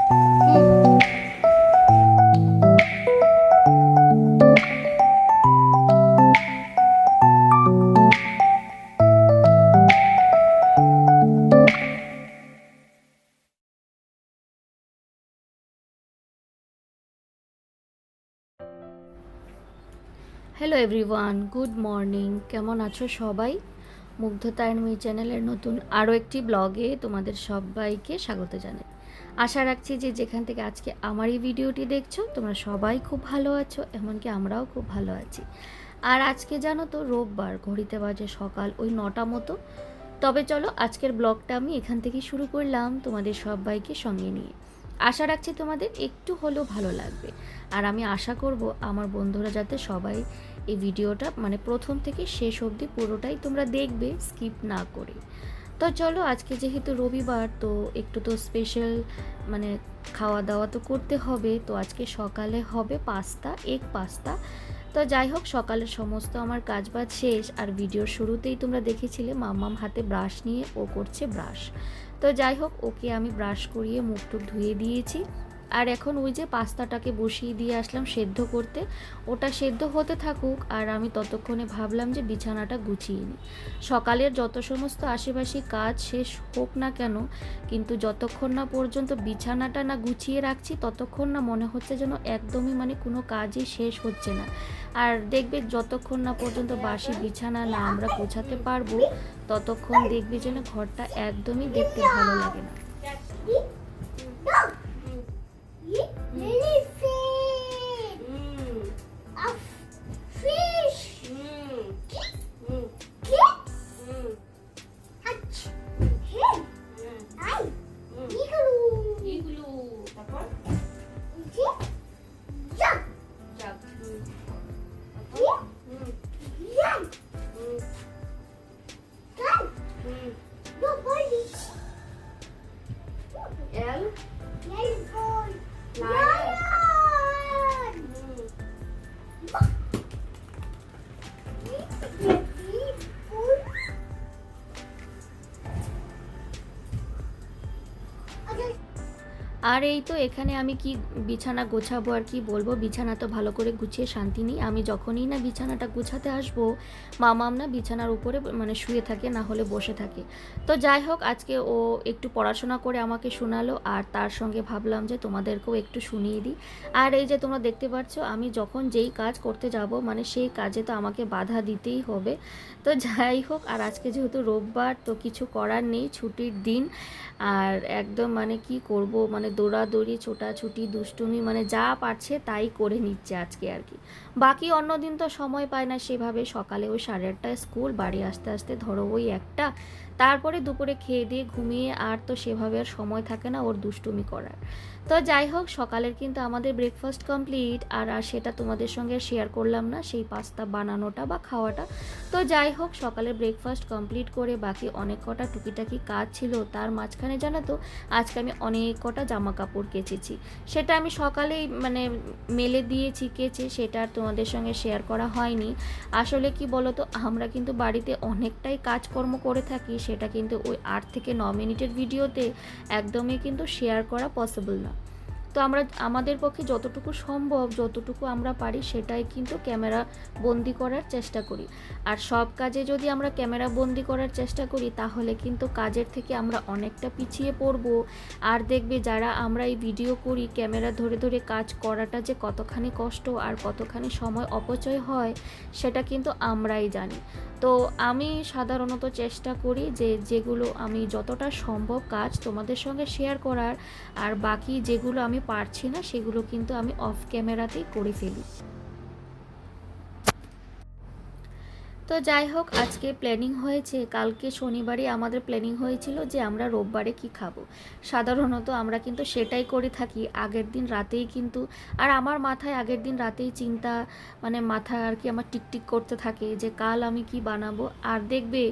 Hello everyone, good morning. কেমন আছো সবাই? মুগ্ধতা অ্যান্ড মি চ্যানেলের নতুন আরও একটি ব্লগে তোমাদের সবাইকে স্বাগত জানাই। আশা রাখছি যে যেখান থেকে আজকে আমার এই ভিডিওটি দেখছো তোমরা সবাই খুব ভালো আছো, এমনকি আমরাও খুব ভালো আছি। আর আজকে জানো তো রোববার, ঘড়িতে বাজে সকাল ওই 9টা মতো। তবে চলো আজকের ব্লগটা আমি এখান থেকে শুরু করলাম তোমাদের সবাইকে সঙ্গে নিয়ে। আশা রাখছি তোমাদের একটু হলেও ভালো লাগবে। আর আমি আশা করব আমার বন্ধুরা যাতে সবাই এই ভিডিওটা মানে প্রথম থেকে শেষ অবধি পুরোটাই তোমরা দেখবে, স্কিপ না করে। তো চলো আজকে যেহেতু রবিবার, তো একটু তো স্পেশাল মানে খাওয়া দাওয়া তো করতে হবে। তো আজকে সকালে হবে পাস্তা, এগ পাস্তা। তো যাই হোক, সকালের সমস্ত আমার কাজবাজ শেষ। আর ভিডিওর শুরুতেই তোমরা দেখেছিলে মাম্মাম হাতে ব্রাশ নিয়ে ও করছে ব্রাশ। তো যাই হোক, ওকে আমি ব্রাশ করিয়ে মুখ টুক ধুয়ে দিয়েছি। আর এখন ওই যে পাস্তাটাকে বসিয়ে দিয়ে আসলাম সেদ্ধ করতে। ওটা সেদ্ধ হতে থাকুক, আর আমি ততক্ষণে ভাবলাম যে বিছানাটা গুছিয়ে নিই। সকালের যত সমস্ত আশেপাশে কাজ শেষ হোক না কেন, কিন্তু যতক্ষণ না পর্যন্ত বিছানাটা না গুছিয়ে রাখছি ততক্ষণ না মনে হচ্ছে যেন একদমই মানে কোনো কাজই শেষ হচ্ছে না। আর দেখবে যতক্ষণ না পর্যন্ত বাসি বিছানা না আমরা গোছাতে পারবো ততক্ষণ দেখবে যেন ঘরটা একদমই দেখতে ভালো লাগে না। আর এই তো এখানে আমি কি বিছানা গোছাবো আর কি বলবো, বিছানা তো ভালো করে গুছিয়ে শান্তি নেই। আমি যখনই না বিছানাটা গুছাতে আসবো, মামাম না বিছানার উপরে মানে শুয়ে থাকে, না হলে বসে থাকে। তো যাই হোক, আজকে ও একটু পড়াশোনা করে আমাকে শোনালো, আর তার সঙ্গে ভাবলাম যে তোমাদেরকেও একটু শুনিয়ে দিই। আর এই যে তোমরা দেখতে পাচ্ছ, আমি যখন যেই কাজ করতে যাব মানে সেই কাজে তো আমাকে বাধা দিতেই হবে। তো যাই হোক, আর আজকে যেহেতু রোববার, তো কিছু করার নেই, ছুটির দিন। আর একদম মানে কি করব, মানে দৌড়াদৌড়ি ছোটাছুটি দুষ্টুমি মানে যা পারছে তাই করে নিচ্ছে আজকে আর কি। বাকি অন্য দিন তো সময় পায় না সেভাবে। সকালে ওই 8:30টায় স্কুল, বাড়ি আসতে আসতে ধরো ওই 1টা, তারপরে দুপুরে খেয়ে দিয়ে ঘুমিয়ে আর তো সেভাবে আর সময় থাকে না ওর দুষ্টুমি করার। তো যাই হোক, সকালের কিন্তু আমাদের ব্রেকফাস্ট কমপ্লিট। আর সেটা তোমাদের সঙ্গে শেয়ার করলাম না, সেই পাস্তা বানানোটা বা খাওয়াটা। তো যাই হোক, সকালে ব্রেকফাস্ট কমপ্লিট করে বাকি অনেক কটা টুকিটাকি কাজ ছিল, তার মাঝখানে জানো তো আজকে আমি অনেক কটা জামা কাপড় কেচেছি। সেটা আমি সকালেই মানে মেলে দিয়েছি কেচে, সেটা আর তোমাদের সঙ্গে শেয়ার করা হয়নি। আসলে কি বলো তো, আমরা কিন্তু বাড়িতে অনেকটাই কাজকর্ম করে থাকি, সেটা কিন্তু ওই 8 থেকে 9 মিনিটের ভিডিওতে একদমই কিন্তু শেয়ার করা পসিবল না। তো আমরা আমাদের পক্ষে যতটুকু সম্ভব, যতটুকু আমরা পারি সেটাই কিন্তু ক্যামেরা বন্দি করার চেষ্টা করি। আর সব কাজে যদি আমরা ক্যামেরা বন্দি করার চেষ্টা করি তাহলে কিন্তু কাজের থেকে আমরা অনেকটা পিছিয়ে পড়ব। আর দেখবে যারা আমরা এই ভিডিও করি, ক্যামেরা ধরে ধরে কাজ করাটা যে কতখানি কষ্ট আর কতখানি সময় অপচয় হয় সেটা কিন্তু আমরাই জানি। তো আমি সাধারণত চেষ্টা করি যে যেগুলো আমি যতটা সম্ভব কাজ তোমাদের সঙ্গে শেয়ার করার, আর বাকি যেগুলো আমি পারছি না সেগুলো কিন্তু আমি অফ ক্যামেরাতেই করে ফেলি। তো যাই হোক, আজকে প্ল্যানিং হয়েছে, কালকে শনিবারই আমাদের প্ল্যানিং হয়েছিল যে আমরা রোববারে কি খাবো। সাধারণত আমরা কিন্তু সেটাই করে থাকি আগের দিন রাতেই কিন্তু। আর আমার মাথায় আগের দিন রাতেই চিন্তা মানে মাথায় আর কি আমার টিকটিক করতে থাকে যে কাল আমি কি বানাবো। আর দেখবে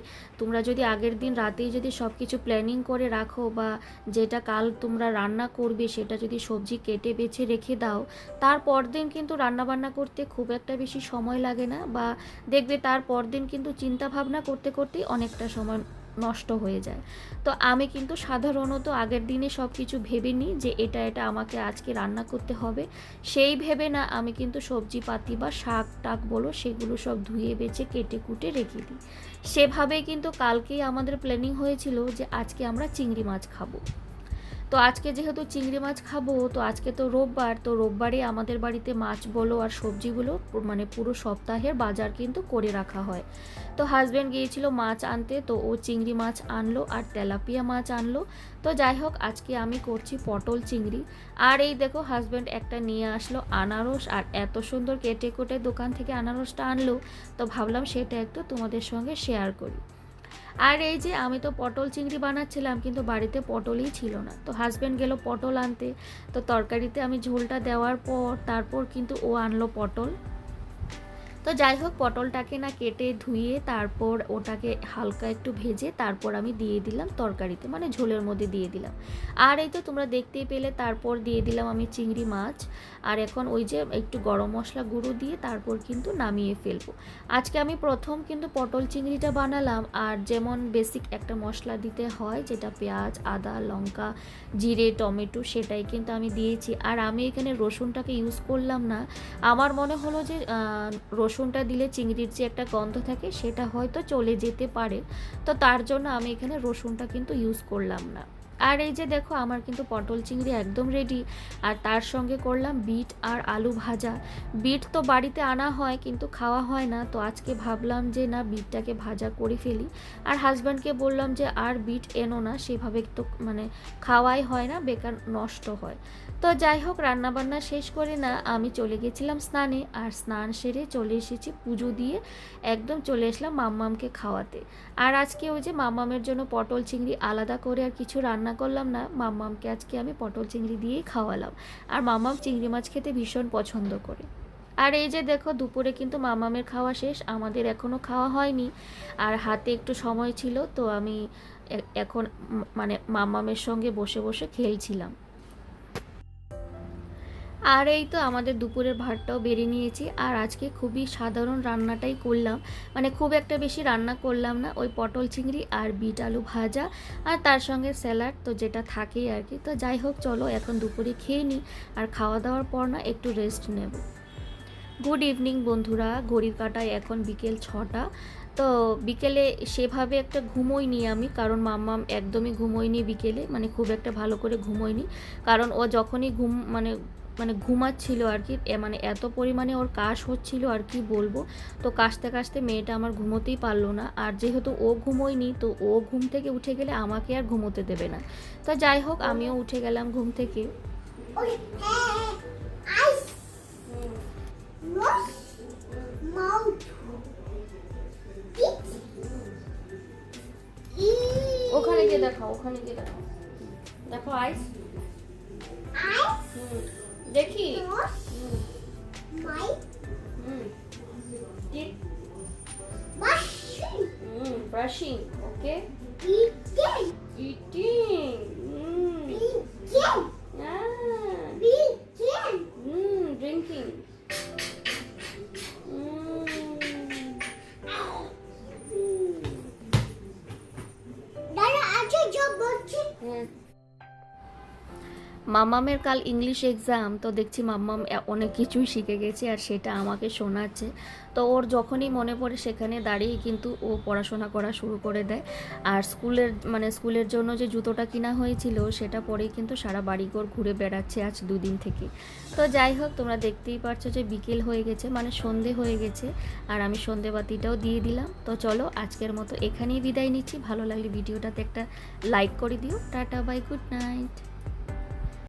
তোমরা যদি আগের দিন রাতেই যদি সব কিছু প্ল্যানিং করে রাখো, বা যেটা কাল তোমরা রান্না করবে সেটা যদি সবজি কেটে বেছে রেখে দাও, তারপর দিন কিন্তু রান্নাবান্না করতে খুব একটা বেশি সময় লাগে না। বা দেখবে তার পরদিন কিন্তু চিন্তা ভাবনা করতে করতেই অনেকটা সময় নষ্ট হয়ে যায়। তো আমি কিন্তু সাধারণত আগের দিনে সব কিছু ভেবে নিই যে এটা এটা আমাকে আজকে রান্না করতে হবে, সেই ভেবে না আমি কিন্তু সবজিপাতি বা শাক টাক বলো সেগুলো সব ধুয়ে বেছে কেটে কুটে রেখে দিই। সেভাবেই কিন্তু কালকেই আমাদের প্ল্যানিং হয়েছিল যে আজকে আমরা চিংড়ি মাছ খাবো। তো আজকে যেহেতু চিংড়ি মাছ খাবো, তো আজকে তো রোববার, তো রোববারে আমাদের বাড়িতে মাছ বলো আর সবজিগুলো মানে পুরো সপ্তাহের বাজার কিন্তু করে রাখা হয়। তো হাজব্যান্ড গিয়েছিল মাছ আনতে, তো ও চিংড়ি মাছ আনলো আর তেলাপিয়া মাছ আনলো। তো যাই হোক, আজকে আমি করছি পটল চিংড়ি। আর এই দেখো হাজব্যান্ড একটা নিয়ে আসলো আনারস, আর এত সুন্দর কেটে কুটে দোকান থেকে আনারসটা আনলো, তো ভাবলাম সেটা একটু তোমাদের সঙ্গে শেয়ার করি। আর এই যে আমি তো পটল চিংড়ি বানাচ্ছিলাম, কিন্তু বাড়িতে পটলই ছিল না। তো হাজব্যান্ড গেল পটল আনতে, তো তরকারিতে আমি ঝোলটা দেওয়ার পর তারপর কিন্তু ও আনলো পটল। তো যাই হোক, পটলটাকে না কেটে ধুয়ে তারপর ওটাকে হালকা একটু ভেজে তারপর আমি দিয়ে দিলাম তরকারিতে, মানে ঝোলের মধ্যে দিয়ে দিলাম। আর এই তো তোমরা দেখতেই পেলে, তারপর দিয়ে দিলাম আমি চিংড়ি মাছ। আর এখন ওই যে একটু গরম মশলা গুঁড়ো দিয়ে তারপর কিন্তু নামিয়ে ফেলবো। আজকে আমি প্রথম কিন্তু পটল চিংড়িটা বানালাম। আর যেমন বেসিক একটা মশলা দিতে হয়, যেটা পেঁয়াজ, আদা, লঙ্কা, জিরে, টমেটো, সেটাই কিন্তু আমি দিয়েছি। আর আমি এখানে রসুনটাকে ইউজ করলাম না। আমার মনে হলো যে রসুনটা দিলে চিংড়ির যে একটা গন্ধ থাকে সেটা হয়তো চলে যেতে পারে, তো তার জন্য আমি এখানে রসুনটা কিন্তু ইউজ করলাম না। আর এই যে দেখো আমার কিন্তু পটল চিংড়ি একদম রেডি। আর তার সঙ্গে করলাম বিট আর আলু ভাজা। বিট তো বাড়িতে আনা হয় কিন্তু খাওয়া হয় না, তো আজকে ভাবলাম যে না, বিটটাকে ভাজা করে ফেলি। আর হাজব্যান্ডকে বললাম যে আর বিট এনো না, সেভাবে তো মানে খাওয়াই হয় না, বেকার নষ্ট হয়। তো যাই হোক, রান্নাবান্না শেষ করে না আমি চলে গেছিলাম স্নানে। আর স্নান সেরে চলে এসেছি পুজো দিয়ে, একদম চলে আসলাম মাম্মামকে খাওয়াতে। আর আজকে ওই যে মাম্মামের জন্য পটল চিংড়ি আলাদা করে আর কিছু রান্না করলাম না, মাম্মামকে আজকে আমি পটল চিংড়ি দিয়েই খাওয়ালাম। আর মাম্মাম চিংড়ি মাছ খেতে ভীষণ পছন্দ করে। আর এই যে দেখো, দুপুরে কিন্তু মাম্মামের খাওয়া শেষ, আমাদের এখনও খাওয়া হয়নি। আর হাতে একটু সময় ছিল, তো আমি এখন মানে মাম্মামের সঙ্গে বসে বসে খেলছিলাম। আর এই তো আমাদের দুপুরের ভাতটাও বেড়ে নিয়েছি। আর আজকে খুবই সাধারণ রান্নাটাই করলাম, মানে খুব একটা বেশি রান্না করলাম না, ওই পটল চিংড়ি আর বিট আলু ভাজা আর তার সঙ্গে স্যালাড, তো যেটা থাকেই আর কি। তো যাই হোক, চলো এখন দুপুরে খেয়ে নিই, আর খাওয়া দাওয়ার পর না একটু রেস্ট নেব। গুড ইভিনিং বন্ধুরা, ঘড়ির কাঁটায় এখন বিকেল 6টা। তো বিকেলে সেভাবে একটা ঘুমোইনি আমি, কারণ মাম্মাম একদমই ঘুমোয়নি বিকেলে, মানে খুব একটা ভালো করে ঘুমোয়নি। কারণ ও যখনই মানে মানে ঘুমাচ্ছিল আর কি, মানে এত পরিমাণে ওর কাশ হচ্ছিল আর কি বলবো। তো কাশতে কাশতে মেয়েটা আমার ঘুমোতেই পারলো না। আর যেহেতু ও ঘুমোয়নি, তো ও ঘুম থেকে উঠে গেলে আমাকে আর ঘুমোতে দেবে না। তো যাই হোক, আমিও উঠে গেলাম ঘুম থেকে। ওখানে গিয়ে দেখাও, ওখানে গিয়ে দেখাও, দেখো আইস। দেখি ব্রাশিং, ওকে, ইটিং, ড্রিঙ্কিং। মাম্মামের কাল ইংলিশ এক্সাম, তো দেখছি মাম্মাম অনেক কিছুই শিখে গেছে আর সেটা আমাকে শোনাচ্ছে। তো ওর যখনই মনে পড়ে সেখানে দাঁড়িয়ে কিন্তু ও পড়াশোনা করা শুরু করে দেয়। আর স্কুলের জন্য যে জুতোটা কিনা হয়েছিল সেটা পরেই কিন্তু সারা বাড়িঘর ঘুরে বেড়াচ্ছে আজ 2 দিন থেকে। তো যাই হোক, তোমরা দেখতেই পারছো যে বিকেল হয়ে গেছে, মানে সন্ধে হয়ে গেছে। আর আমি সন্ধেবাতিটাও দিয়ে দিলাম। তো চলো আজকের মতো এখানেই বিদায় নিচ্ছি। ভালো লাগলে ভিডিওটাতে একটা লাইক করে দিও। Tata, bye, good night.